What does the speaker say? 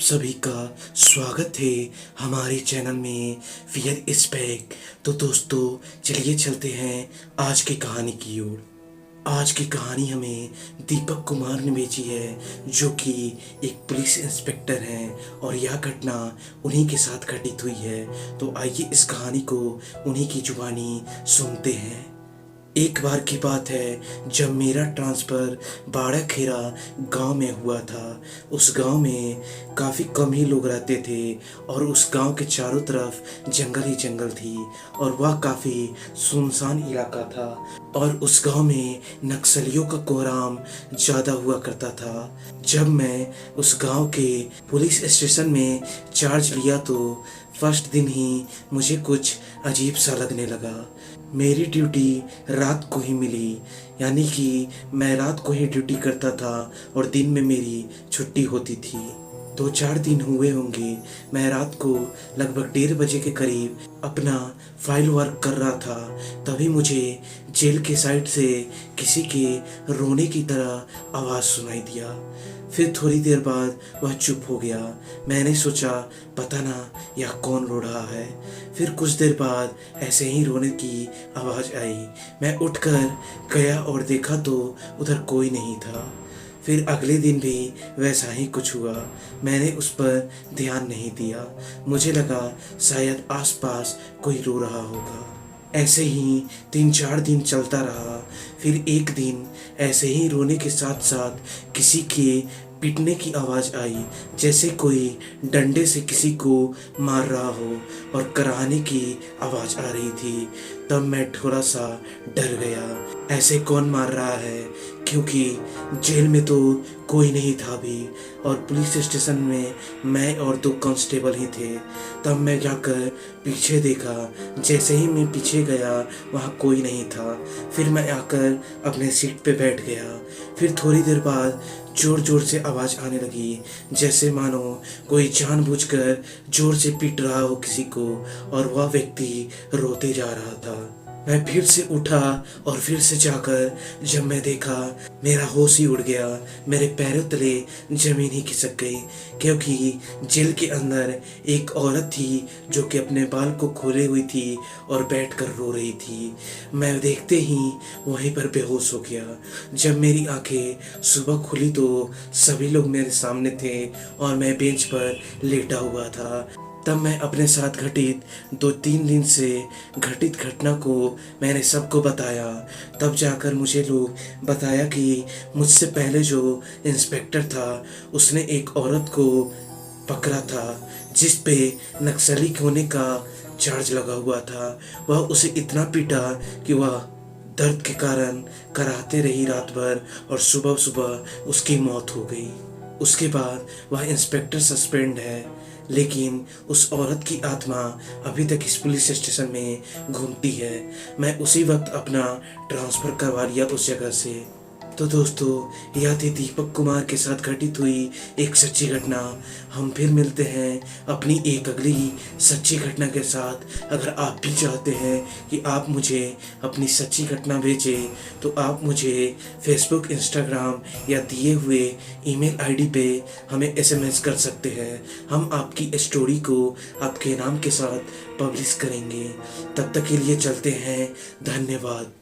सभी का स्वागत है हमारे चैनल में फियर इज बैक। तो दोस्तों चलिए चलते हैं आज की कहानी की ओर। आज की कहानी हमें दीपक कुमार ने भेजी है, जो कि एक पुलिस इंस्पेक्टर हैं और यह घटना उन्हीं के साथ घटित हुई है। तो आइए इस कहानी को उन्हीं की जुबानी सुनते हैं। एक बार की बात है जब मेरा ट्रांसफ़र बाड़ाखेरा गांव में हुआ था। उस गांव में काफ़ी कम ही लोग रहते थे और उस गांव के चारों तरफ जंगल ही जंगल थी और वह काफ़ी सुनसान इलाका था। और उस गांव में नक्सलियों का कोहराम ज़्यादा हुआ करता था। जब मैं उस गांव के पुलिस स्टेशन में चार्ज लिया तो फर्स्ट दिन ही मुझे कुछ अजीब सा लगने लगा। मेरी ड्यूटी रात को ही मिली, यानी कि मैं रात को ही ड्यूटी करता था और दिन में मेरी छुट्टी होती थी। 2-4 दिन हुए होंगे मैं रात को लगभग 1:30 बजे के करीब अपना फाइल वर्क कर रहा था। तभी मुझे जेल के साइड से किसी के रोने की तरह आवाज़ सुनाई दिया। फिर थोड़ी देर बाद वह चुप हो गया। मैंने सोचा पता ना यह कौन रो रहा है। फिर कुछ देर बाद ऐसे ही रोने की आवाज़ आई। मैं उठकर गया और देखा तो उधर कोई नहीं था। फिर अगले दिन भी वैसा ही कुछ हुआ। मैंने उस पर ध्यान नहीं दिया। मुझे लगा शायद आसपास कोई रो रहा होगा। ऐसे ही 3-4 दिन चलता रहा। फिर एक दिन ऐसे ही रोने के साथ साथ किसी के पीटने की आवाज़ आई, जैसे कोई डंडे से किसी को मार रहा हो और कराहने की आवाज़ आ रही थी। तब मैं थोड़ा सा डर गया, ऐसे कौन मार रहा है, क्योंकि जेल में तो कोई नहीं था अभी और पुलिस स्टेशन में मैं और 2 कांस्टेबल ही थे। तब मैं जाकर पीछे देखा। जैसे ही मैं पीछे गया वहाँ कोई नहीं था। फिर मैं आकर अपने सीट पे बैठ गया। फिर थोड़ी देर बाद ज़ोर ज़ोर से आवाज़ आने लगी, जैसे मानो कोई जानबूझकर ज़ोर से पीट रहा हो किसी को, और वह व्यक्ति रोते जा रहा था। मैं फिर से उठा और फिर से जाकर जब मैं देखा, मेरा होश ही उड़ गया। मेरे पैरों तले ज़मीन ही खिसक गई, क्योंकि जेल के अंदर एक औरत थी जो कि अपने बाल को खोले हुई थी और बैठकर रो रही थी। मैं देखते ही वहीं पर बेहोश हो गया। जब मेरी आंखें सुबह खुली तो सभी लोग मेरे सामने थे और मैं बेंच पर लेटा हुआ था। तब मैं अपने साथ घटित 2-3 दिन से घटित घटना को मैंने सबको बताया। तब जाकर मुझे लोग बताया कि मुझसे पहले जो इंस्पेक्टर था उसने एक औरत को पकड़ा था जिस पे नक्सली होने का चार्ज लगा हुआ था। वह उसे इतना पीटा कि वह दर्द के कारण कराहते रही रात भर और सुबह सुबह उसकी मौत हो गई। उसके बाद वह इंस्पेक्टर सस्पेंड है, लेकिन उस औरत की आत्मा अभी तक इस पुलिस स्टेशन में घूमती है। मैं उसी वक्त अपना ट्रांसफ़र करवा लिया उस जगह से। तो दोस्तों यह थी दीपक कुमार के साथ घटित हुई एक सच्ची घटना। हम फिर मिलते हैं अपनी एक अगली सच्ची घटना के साथ। अगर आप भी चाहते हैं कि आप मुझे अपनी सच्ची घटना भेजें तो आप मुझे फेसबुक, इंस्टाग्राम या दिए हुए ईमेल आईडी पे हमें एसएमएस कर सकते हैं। हम आपकी स्टोरी को आपके नाम के साथ पब्लिश करेंगे। तब तक के लिए चलते हैं। धन्यवाद।